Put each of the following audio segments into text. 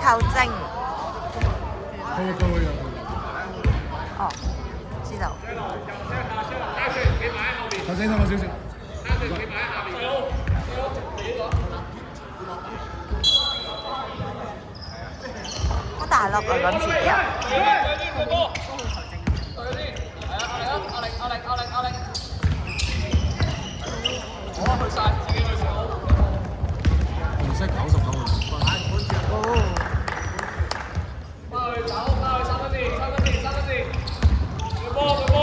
球證。佢會有。哦，知道。頭先等我少少。好大粒啊！今次啲人。紅色99個2分。哦。翻去走，翻去3分線，3分線，3分線。對波，對波。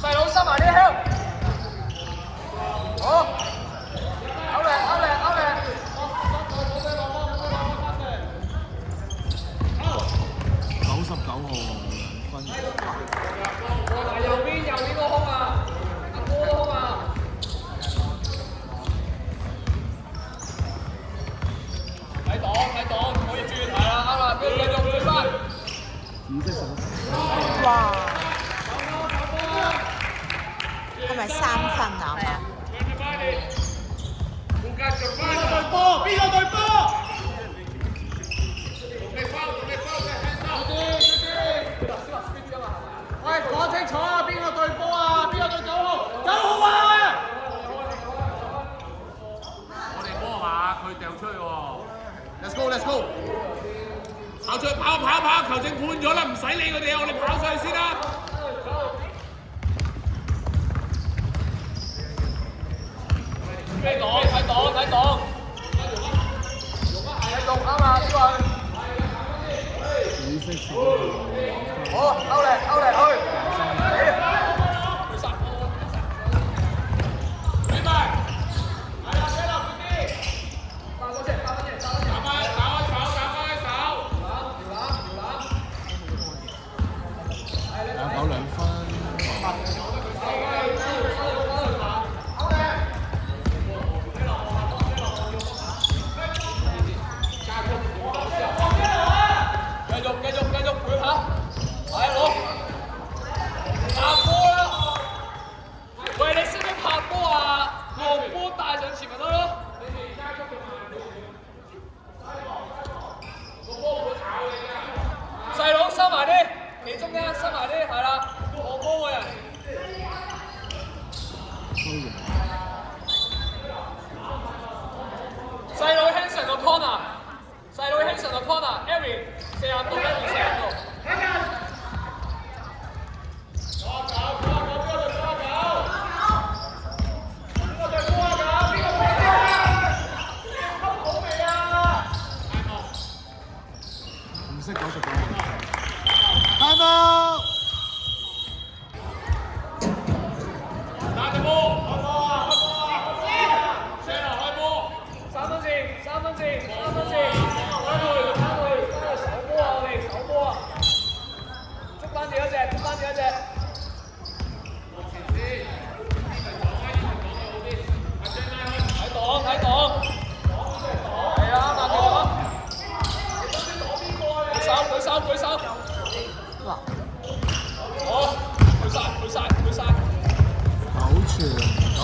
細佬收埋啲香。好。out 嚟，out嚟，out嚟。99號2分。過埋右邊個空啊！阿哥個空啊！睇檔，可以轉係啦，啱啦，跟住繼續轉翻。紫色手。哇！係咪3分啊？係啊。邊個對波？喂，講清楚啊！邊個對波啊？邊個對9號？9號啊！我哋波係嘛？佢掉出去喎。Let's go，Let's go！ 跑出去，跑！球證判咗啦，唔使理佢哋，我哋跑上去先啦。睇檔，繼續啱啊！呢個。紫色手。好，勾嚟，去。明白。係啦，飛落啲。打開手。打2分。繼續，佢跑。係攞。拍波啦！喂，你識唔識拍波啊？個波帶上前咪得咯。細佬收埋啲，其中間收埋啲，係啦，個波嘅人。細佬 Hanson 個 corner，Eric 45度，跟住45度。紅色99號。開波！打隻波！射落開波！3分線，開手波啊！我哋手波啊！捉翻住一隻。睇檔。係啊，慢啲講。舉手。哇！好，舉晒。9傳90。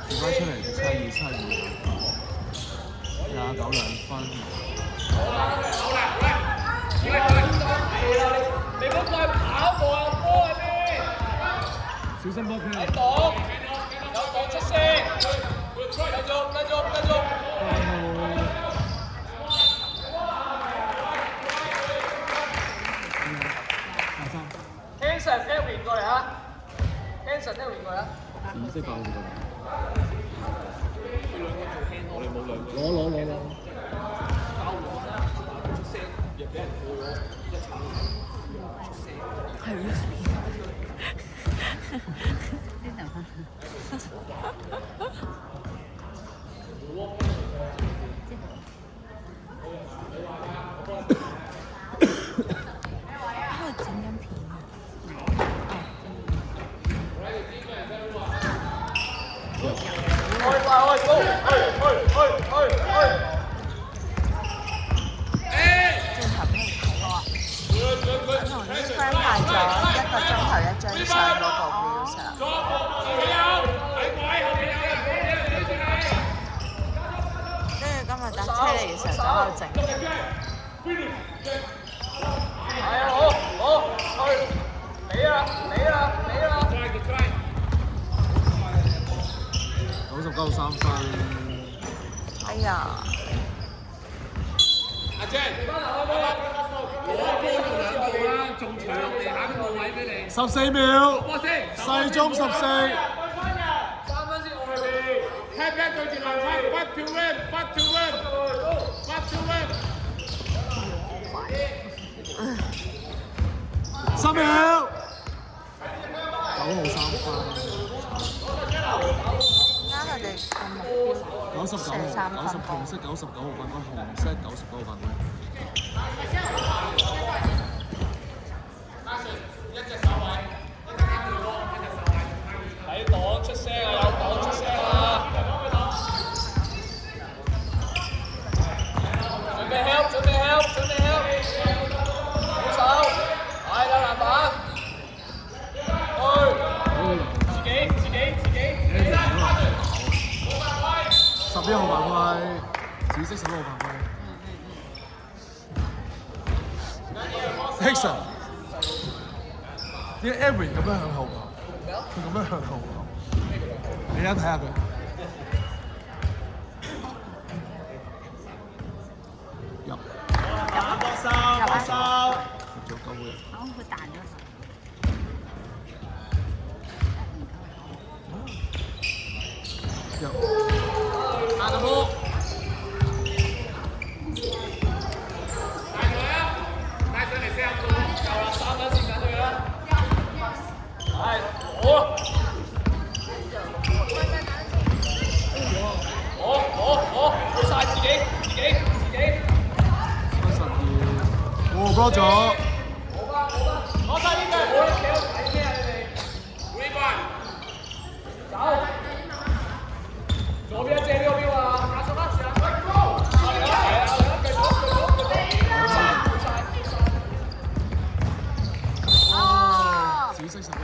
轉翻出嚟72。29 2分。你嗰個係跑步啊，波喺邊？小心波區。睇檔，有檔出聲，繼續。Hanson Edwin 過嚟啊 ！Hanson Edwin 過嚟啊！紫色8號過嚟。我哋冇兩個。攞。係咯。整緊片啊！轉頭俾你睇喎。我同啲 friend 拍咗1個鐘頭1張相嗰個 view 相。跟住今日搭車嚟係成日走喺度整。係啊，好，去，你啦！99.3分。哎呀！阿 J， 我波到2步啦，仲除落地下都冇位俾你。14秒。波先，世宗14。3分先外邊。Tap 一對住籃翻 ，What to win？What to win？What to win？ 3秒。9號3分。啱佢哋個目標。99號，紅色99號冠軍，紅色99號冠軍。睇檔出聲啊！有檔出聲啊！準備 help！ 好手，係啦，籃板，自己。11號犯規，紫色11號犯規。Hickson， 點解 Edwin 咁樣向後跑？佢咁樣向後跑，你而家睇下佢。入咗9個人。佢彈咗。打個波。帶上嚟4個。夠啦，3分先緊佢啦。係，好。好晒自己。32，我 block 咗。攞晒呢腳，我哋睇咩啊你哋？走。左邊借右邊啊！打上啦，試下。係啊，繼續。哦！紫色11號犯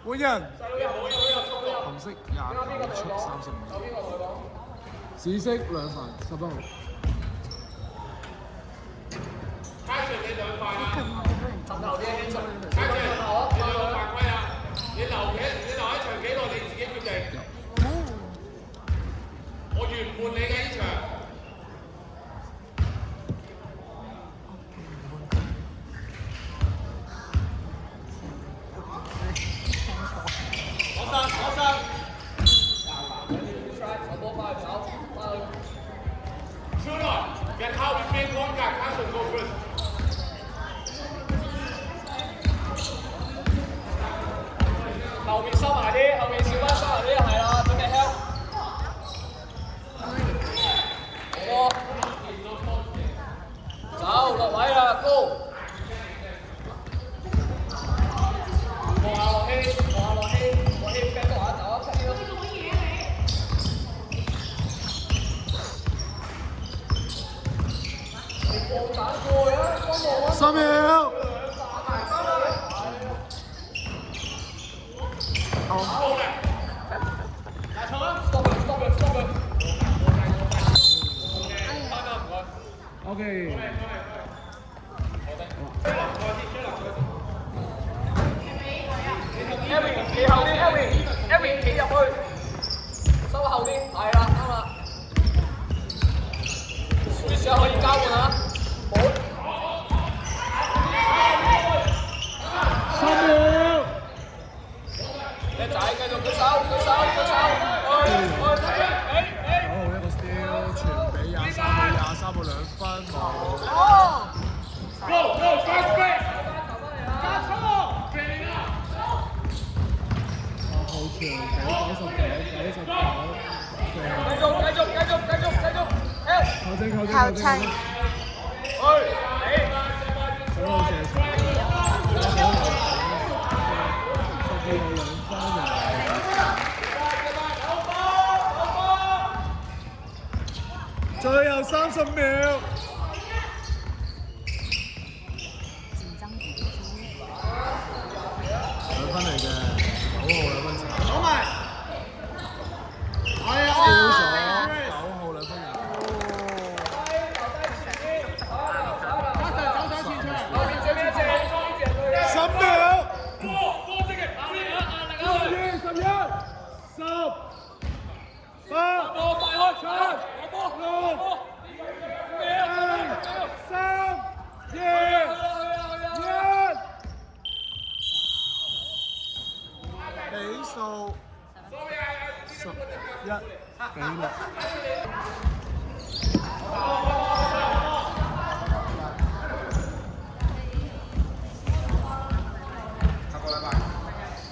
規。換人。紅色29出35。紫色2分11號。頭啲輕鬆。你留喺場幾耐你自己決定。我原唔換你嘅呢場。攞實。出來，人後邊光格，Carson go first。後面收埋啲，後面小班收埋啲，係啦，準備 help。好，走落位啦 ，go。望下落希，跟住下走啊，出啲咯。你放膽過啊，幫我啊3秒。OK。Evan 企後啲 ，Evan 企入去，收後啲，係啦，啱啦。Switch 可以交換啊，好。3秒。叻仔，繼續舉手。9號一個 steal， 傳俾23號2分冇。哦！ Go fast break。加速。好長99。繼續。後親。想好射場。最後30秒。2分嚟嘅，9號2分。攞埋。比數11-6。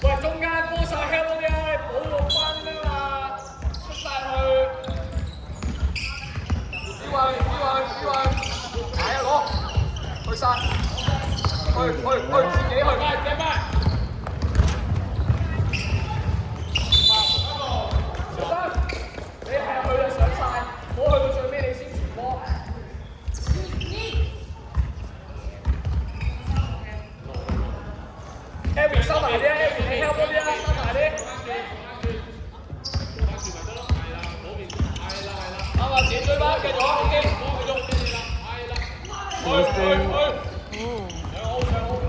喂，中間波晒 help 嘅，保護分啊嘛，出晒去。呢位，係啊攞，去晒，去自己去，快快！小芬，你係去就上晒，唔好去到最尾你先傳波。Harry 收埋啲 ，Harry 你 help 嗰啲啊，收埋啲。啱啊，自己追翻，繼續啊 ，OK， 繼續。去。9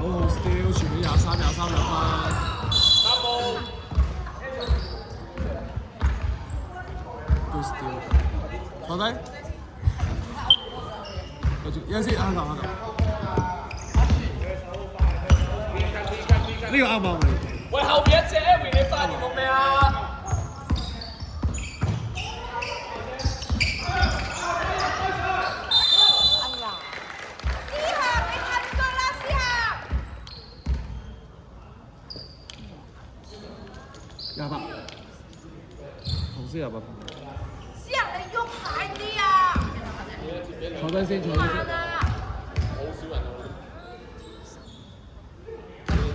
號 steal 傳俾23入分。3步。Good steal。坐低。繼續，有陣時喺度。呢個啱啱嚟。喂，後邊一隻 Harry 你發現到未啊？28，紅色28分。思仁，你喐快啲啊！坐低先，坐低先。好少人啊！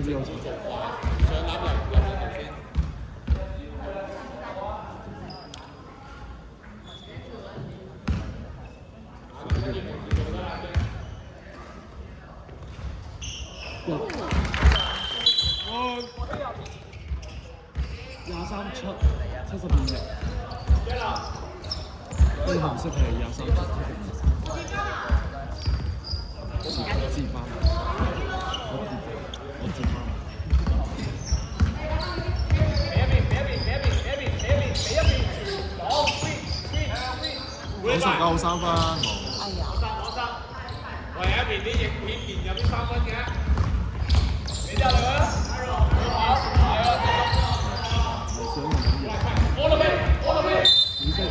呢個做快，上籃入頭先。23出72入。呢個紅色係23出72。我接翻。99三分。哎呀！喂，Abby啲影片連入啲3分嘅。你之後嚟啦，好，係啊，我落尾。紫色30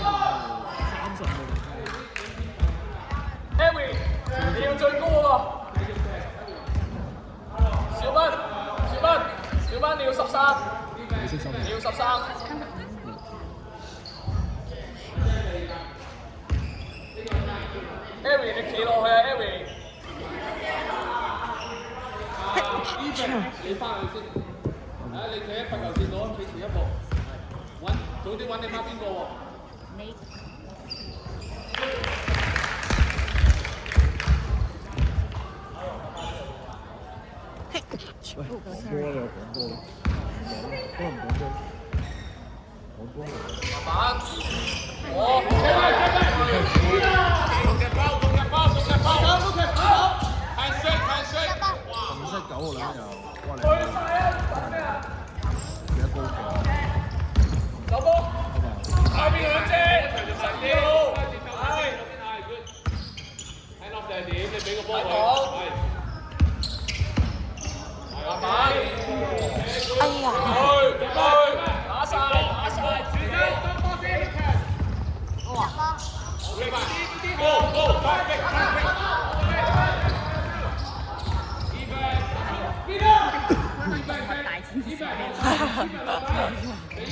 個。Harry，你要最高喎。小芬，你要13。你要13。Harry， 你企落去啊 ，Harry。你翻去先。你企喺罰球線度，企前一步。早啲揾你媽邊個喎？你喂，講波你又講波啦，講唔講波？講波。慢慢。紅色9號兩又，哇你幾多高嘅？走波。下邊兩隻，神雕。係。睇落就係點？你俾個波佢。慢慢。哎呀！打晒。哇！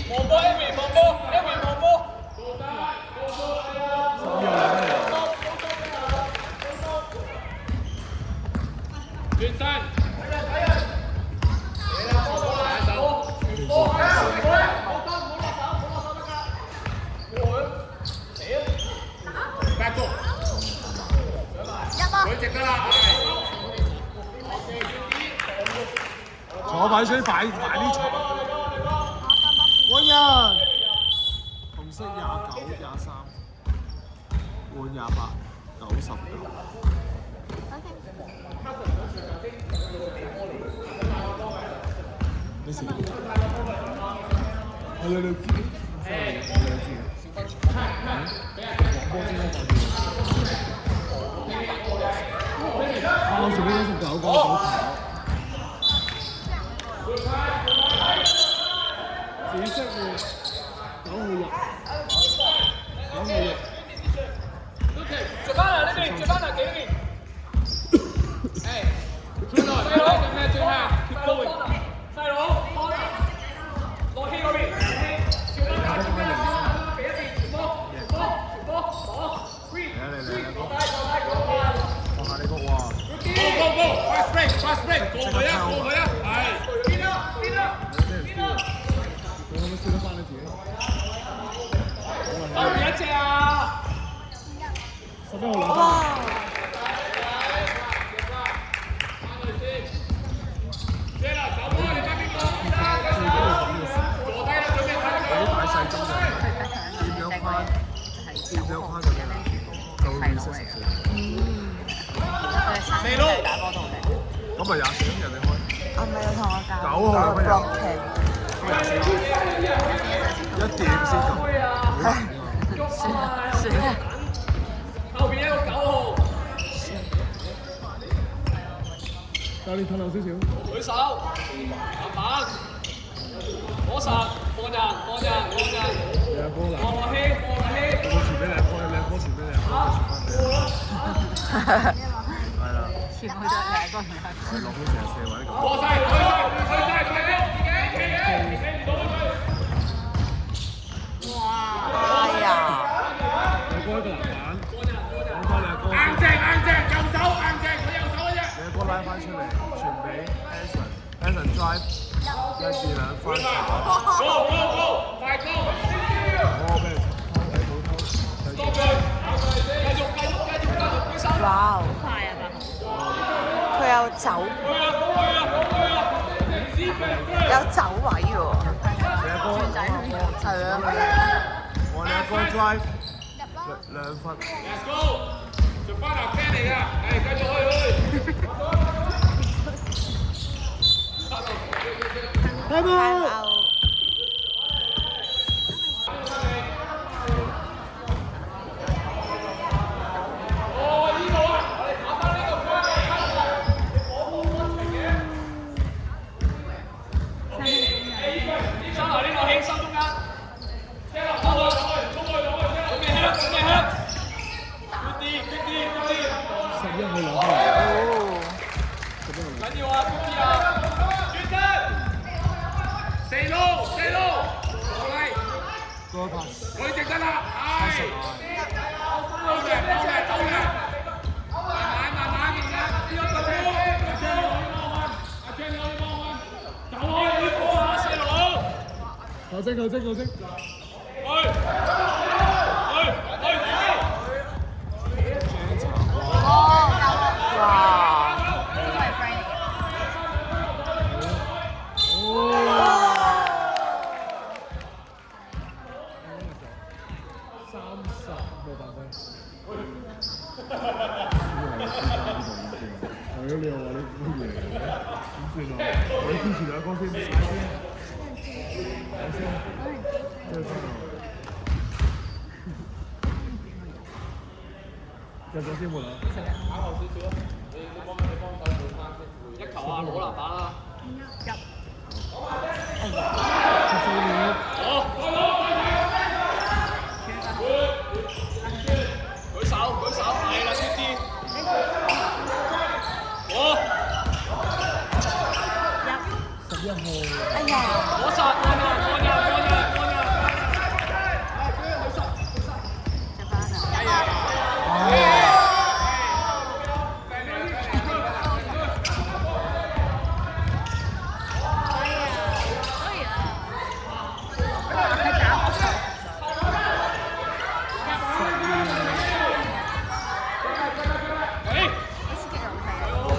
望波 Amy， 望波。轉身。佢值得啦，坐快啲，快啲坐。換人。紅色29、23，換28、99。咩事？係兩支。黃波先放住。我做咩19個？紫色嘅9號6，9號6。轉翻嚟呢邊，轉翻嚟幾邊？誒，轉來，做咩轉下 ？Keep going。細佬，落氣嗰邊，轉翻大轉咩啊？俾一邊，傳波，傳波，攞 ，green，放下你個哇！ Go，fast break，fast break，過去啊，過去啊，係。邊啊，邊啊！你可唔可以輸得翻你自己？後邊一隻啊11號攞哇！謝啦，手波你翻邊個？坐低啦，準備翻啲大細針嘅，掂兩框，掂兩框就會變色色。四佬打波度嘅。咁咪24咁人哋開。我咪有同我教。9號兩分人。 1點先夠。後邊一個9號，教練褪後少少。舉手，慢慢，攞實，放人，放人，放人，兩波啦。放落氣，放落氣。我傳俾兩波，兩波傳俾兩波，傳翻俾。係啦。全部都係兩個。係落空成日射位咁。過晒，退晒，快啲，自己企唔到佢。哎呀！兩波一個籃板，攞翻兩波。硬正，右手硬正，佢右手嘅啫。兩波拉翻出嚟，傳俾 Anson drive， 1至2分。Go，快 go！ 波俾你偷睇冇偷，繼續，舉手。哇！好快啊！佢有走，有走位喎。兩波係啊。我兩波 drive 2分。 Let's go！ 做翻嚟 friend 嚟㗎，係繼續去。拜拜。佢值得啦，係。走嘅，慢慢，呢個個波，阿張你可以幫我，走開呢波啊，細佬。球證。哇！係咯，你又話你乜嘢？點算啊？我哋堅持兩個先，先。入咗先換啊！打後少少咯，你幫手換翻先，一球啊，攞籃板啦。舉手，係啦，呢啲。11號。哎呀！攞實，過人。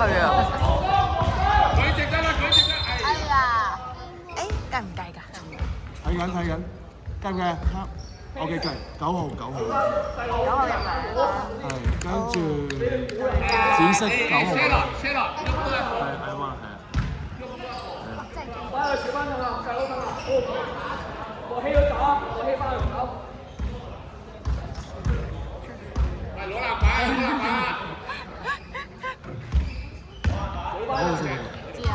係啊！佢值得啦，哎呀！誒計唔計㗎？睇緊，計唔計？我記計9號。 9號入嚟。係，跟住紫色9號。車啦，係嘛？翻去轉翻佢啦，細佬得啦。落氣去走啊，落氣翻去走。係攞籃板。9號先。知啊。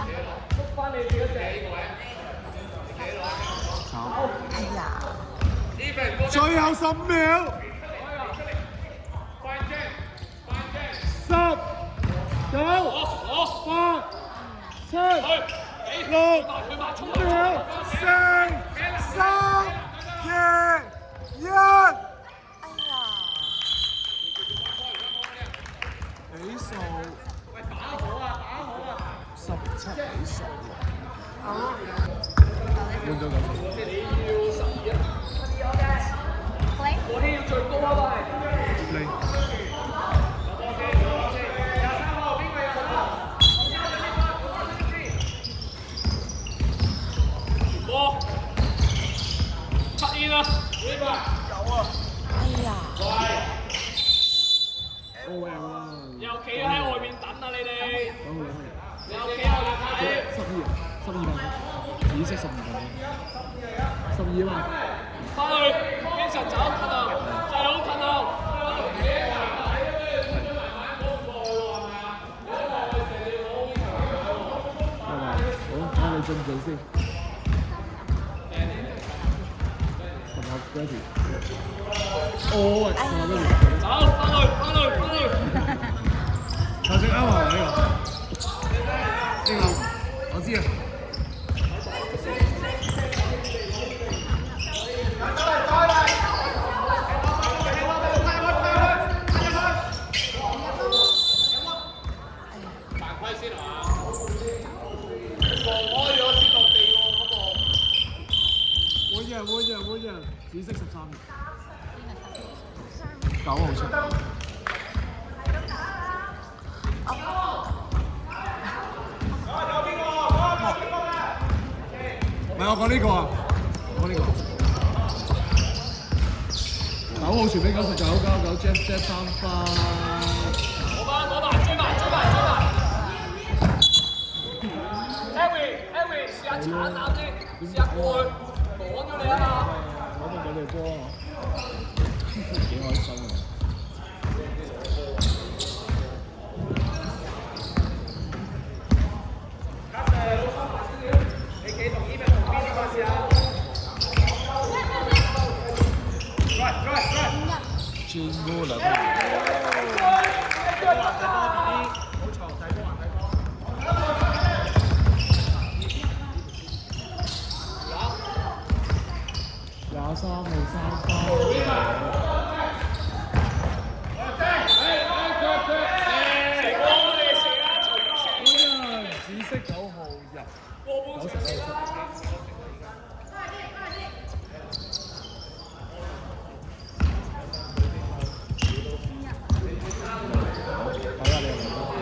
捉翻你自己隻。炒。後10秒。10、9、8、7、6、5、4、3、2、1。哎呀，比數17比16。好。換咗Play。我希要最高啊嘛你波，cut in 啊！哎呀，又企喺外面等啊！你哋又企喺度睇。12萬，紫色12萬，12萬。翻去，經常走褪後，細佬褪後。好，睇下你進唔進先。ready。哦，哎呀，走，翻去。頭先啱啊呢個，呢個我知啊。會嘅，紫色13年，9號出。唔係我講呢個啊，我講呢個。9號傳俾9999 Jeff 3分。攞埋，追埋。Harry，試下鏟下先，試下過去，趕咗你啊嘛！攞到佢哋波啊，幾開心啊！你企同呢邊同邊個試下？轉波啦！23號3分。紫色9號入，90號出。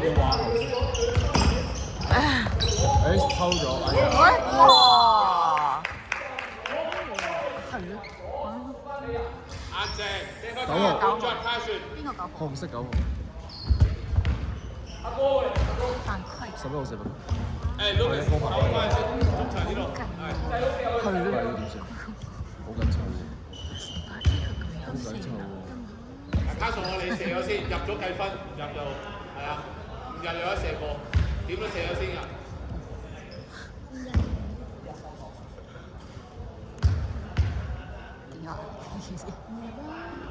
你話誒偷咗，哇！安靜9號，邊個9號？紅色9號反饋。 ，11號4分。誒，Lucas，收翻先，中場呢度。係呢個點算？好緊湊喎，好緊湊喎。卡數我哋射咗先，入咗計分，唔入就係啊，唔入有得射過，點都射咗先㗎。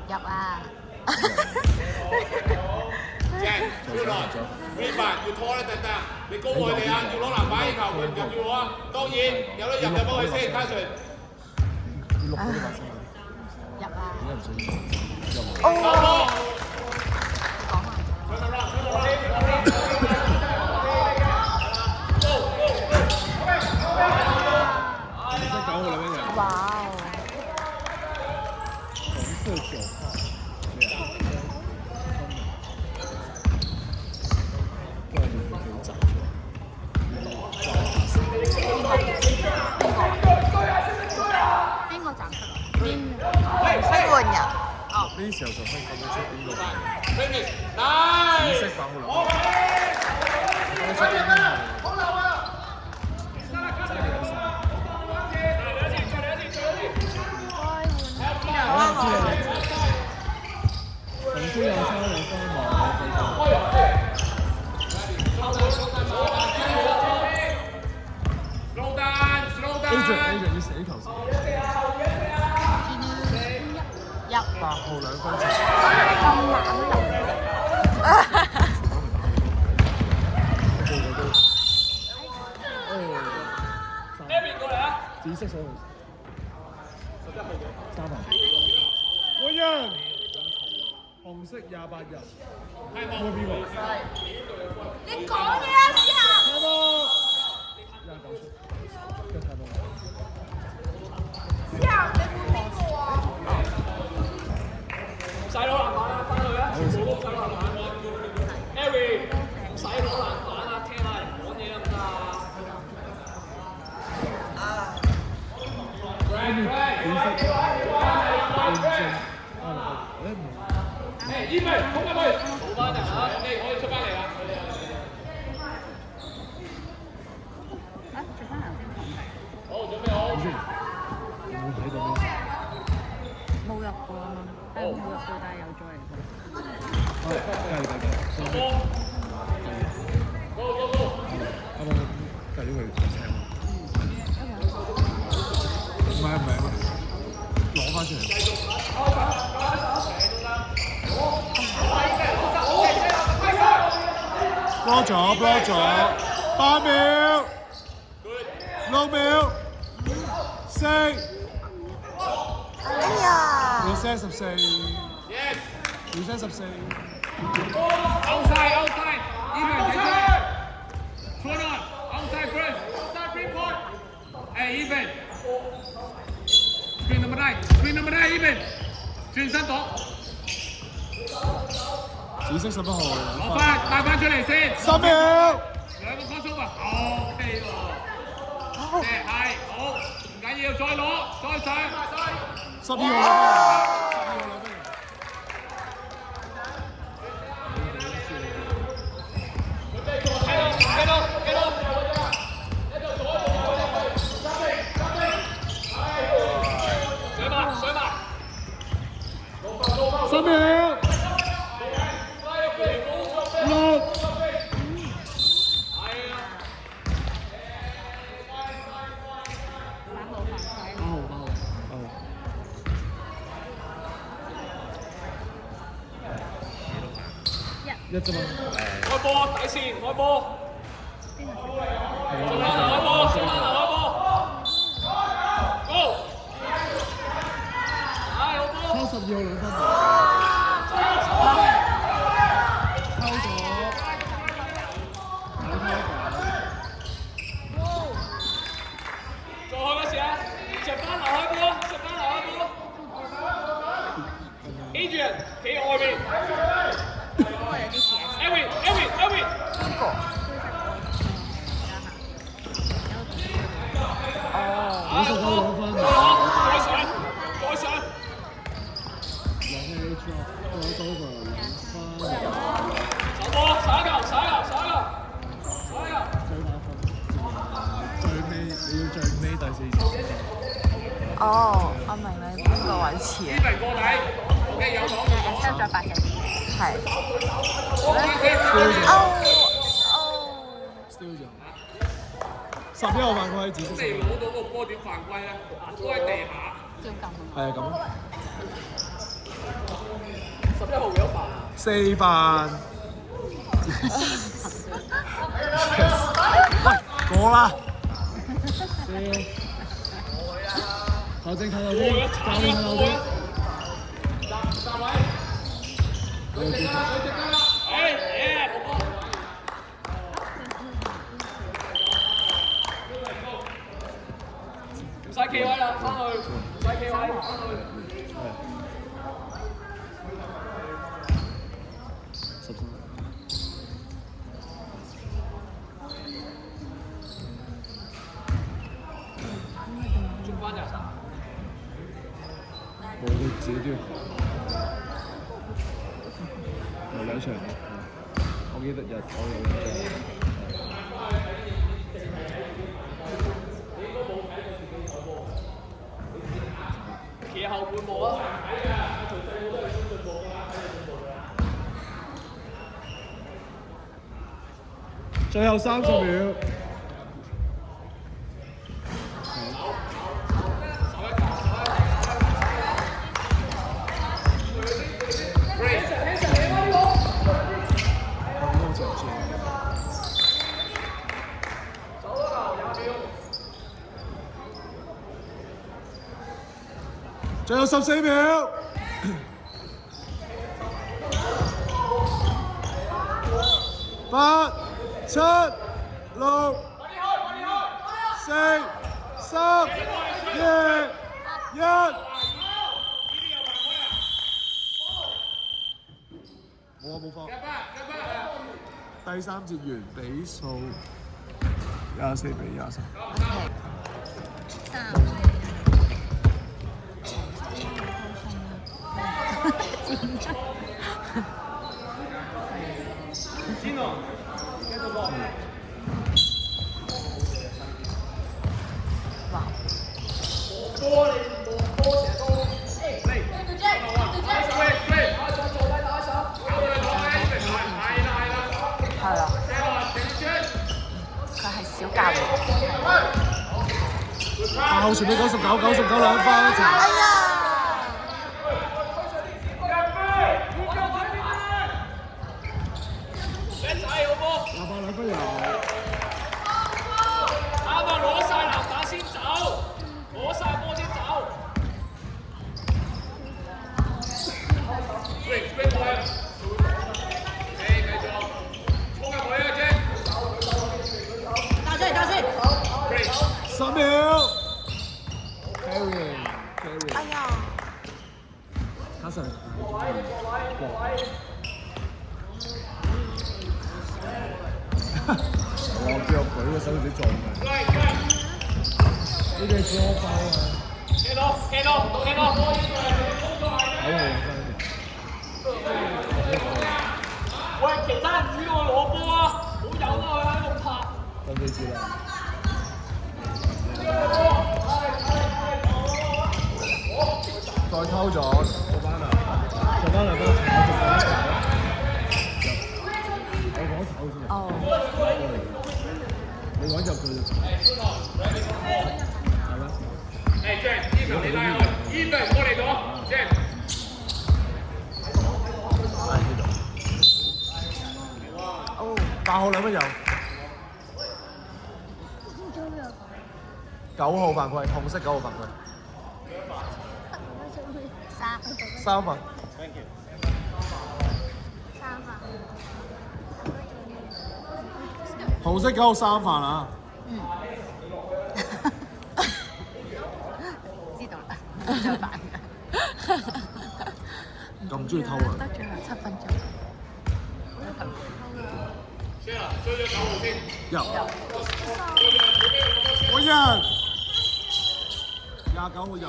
入啊！正，超耐 ，Rebound 要拖一陣得，你高佢哋啊，要攞籃板球，佢唔入要我啊。當然有得入就幫佢先，卡數。要6分把聲。入啊！點解唔使入？哦！紫色9號兩邊人。哇哦！紅色9號。邊個斬出嚟？邊換人？哦。呢時候就可以講得出邊個係 Finish， 紫色8號兩邊。講得出邊個係。紅色有3兩分網，Adrian 要死球先。入8號2分前。咁冷都入唔到。Evan 過嚟啊！紫色所謂3號。換人。紅色28人。係冇邊個？你講嘢啊！試下。太多。29歲。腳太多。試下你冇邊個啊？唔使攞籃板啦，翻去啊！全部都唔使攞籃板。Evan 唔使攞籃板啊！聽下人講嘢得唔得啊？依邊衝入去，好班人啊！你可以出翻嚟啦。好，準備好。冇睇到咩？冇入過啊嘛，冇入過，但係有咗嚟過。計。Go go go！啱啱計咗佢請。唔係，攞翻出嚟。block 咗，8秒，6秒，4。哎呀！ reset 14。reset 14。outside even 睇出。Turn on outside first outside free point。even。screen number 9 even。轉身擋。紫色11號。攞翻帶翻出嚟先。10秒。兩個 crossover OK 喎。係好，唔緊要，再攞，再上。12號。10秒。6。1啫嘛。開波底線，開波。上籃開波，上籃開波。Go！ 好波。抽12號2分。抽咗。再開嗰時啊！上班流開波，上班流開波。Adrian 企喺外面。Evan。邊個？55號2分。再上。哦，我明你邊個位置啊？呢邊過底 ，OK 有講。收咗8隻。係。Still 咗。11號犯規，紫色。未攞到個波點犯規咧？都喺地下。係啊，咁。11號有犯。4犯。過啦。校正睇到邊？教練睇到邊？站位。唔使企位啦，翻去，唔使企位，翻去。轉翻人。冇，佢自己都要有兩場，我記得我有企後半步啊！最後30秒。仲有14秒。8、7、6、4、3、2、1。冇放。第3節完，比數24-23。係啦，佢係小教練。爆傳俾99兩分一齊。哎呀！拿爆2分油。啱啊！攞晒籃板先走，攞晒波先走。10秒。Carry。哎呀！卡神。我知我舉個手指撞嘅。呢啲係左爆啊！企到。喂，其他人主動去攞波啊！好有啊，佢喺度拍。咁你知啦。再偷咗嗰班啊！嗰班兩分我講炒先。哦。你揾入佢就炒。係啦。Jack，依邊你拉我，依邊過嚟咗 ，Jack。哦。8號2分油。9號犯規，紅色9號犯規。3分。紅色9號3犯啊！知道啦，再辦嘅。咁中意偷啊！得最後7分鐘。先啦，追咗9號先。入。我贏。29號入72。23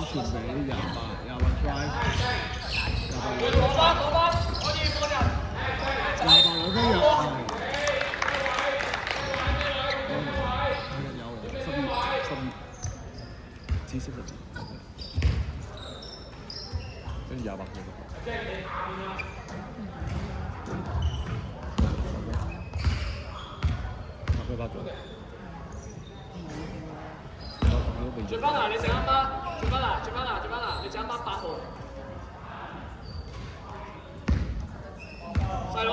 傳俾28drive。攞翻，可以過人。28兩分入。12紫色嘅字，跟住28個。佢發咗。轉翻嚟，你剩啱啦！轉翻嚟，你剩啱8號。細佬。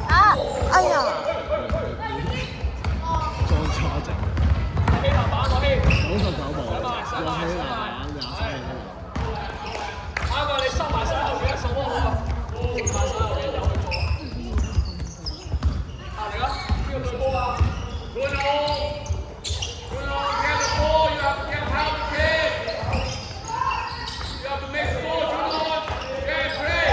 啊！哎呀！裝叉整。起籃板攞起。99冇，落起籃板23個。啱啊！你收埋身後邊一手好啊！停埋身後邊有去做。嚟啦！邊個對波啊Bruno，get the ball. You have to get out of it. You have to make score, Bruno. Yeah, play.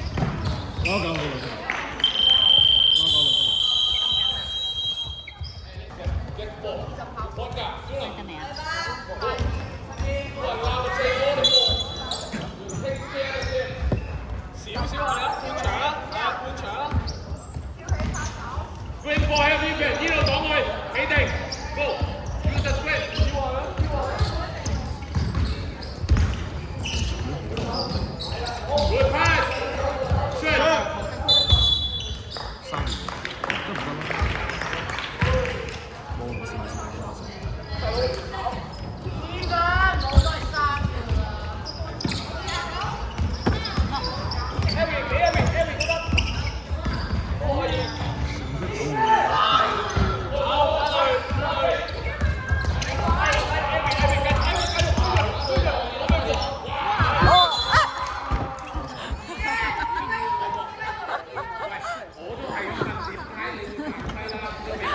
1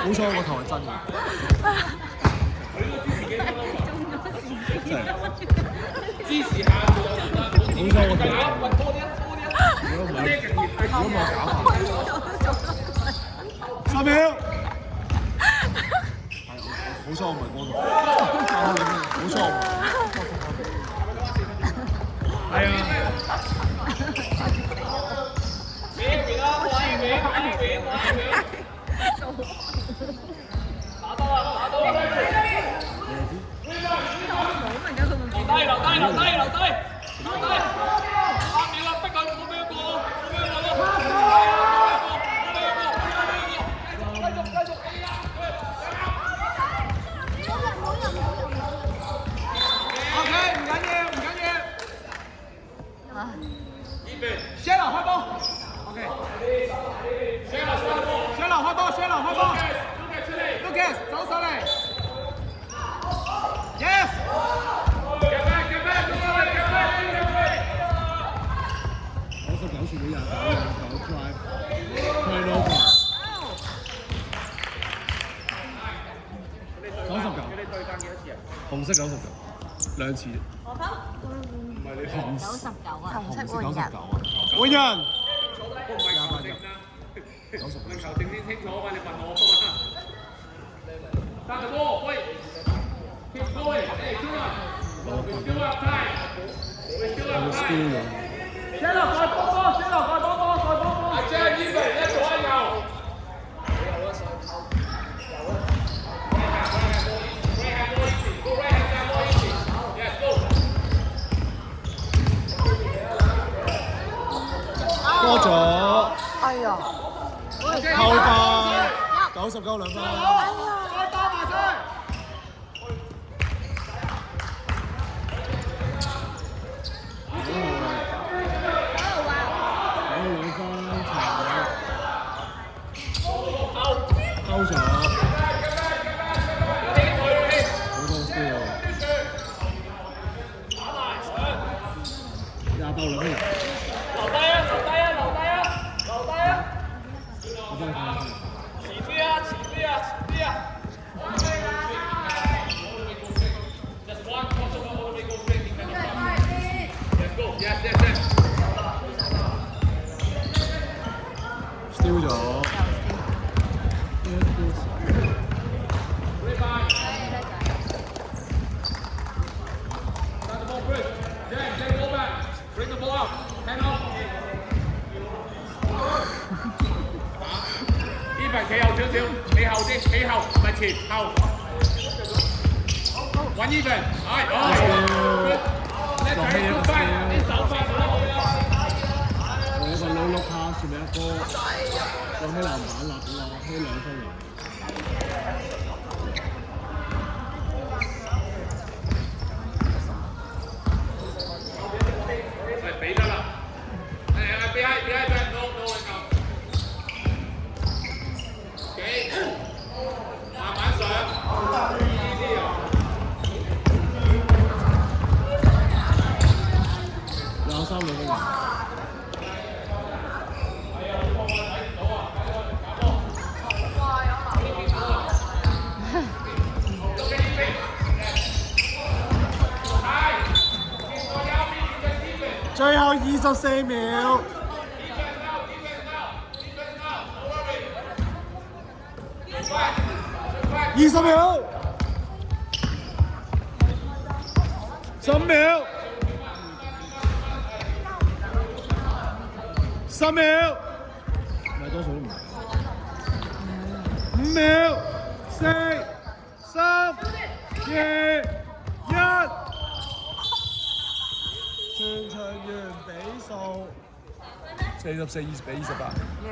好彩我個頭係真嘅。支持下佢就得。好彩我頭係真嘅。多啲，如果唔係搞3秒。好彩我唔係嗰度。好彩我唔係。係啊。先流開波 ，OK。先流開波，先流開波。Lucas 走上嚟 ，Yes。99全部人，9 drive，turnover。99。紅色99，2次。99啊，紅色換人。換人。球證先清楚嘛，你問我㗎嘛。揸個波，喂，keep going，誒，出嚟 ，still up time，still up time。先落蓋波波，先落蓋波波，蓋波波。阿張依份一左一右。多咗。哎呀！扣分，992分。哎呀！再打埋佢。勾咗。好多 steal。廿爆2分。留低啊！留低啊！留低啊！留低啊！我幫你看下。遲啲啊！遲啲啊！遲啲啊！ Just one possible motor go straight in the Let's go. Yes, yes, yes. steal 咗。Start the ball first. Then go back. Bring the ball out. Hand off. Even 企後少少，企後啲，企後唔係前後。揾 Even，係，叻仔，good fight，啲手法做得好啦。我有個low look pass 前面一波，有咩籃板落呢2分嚟。係俾得啦。誒，behind back，no right now。幾？慢慢上。easy 啊。 23 2分。最後24秒。20秒。15秒。10秒。唔係多數都唔係。5秒。4、3、2、1。全場完比數44-28。完。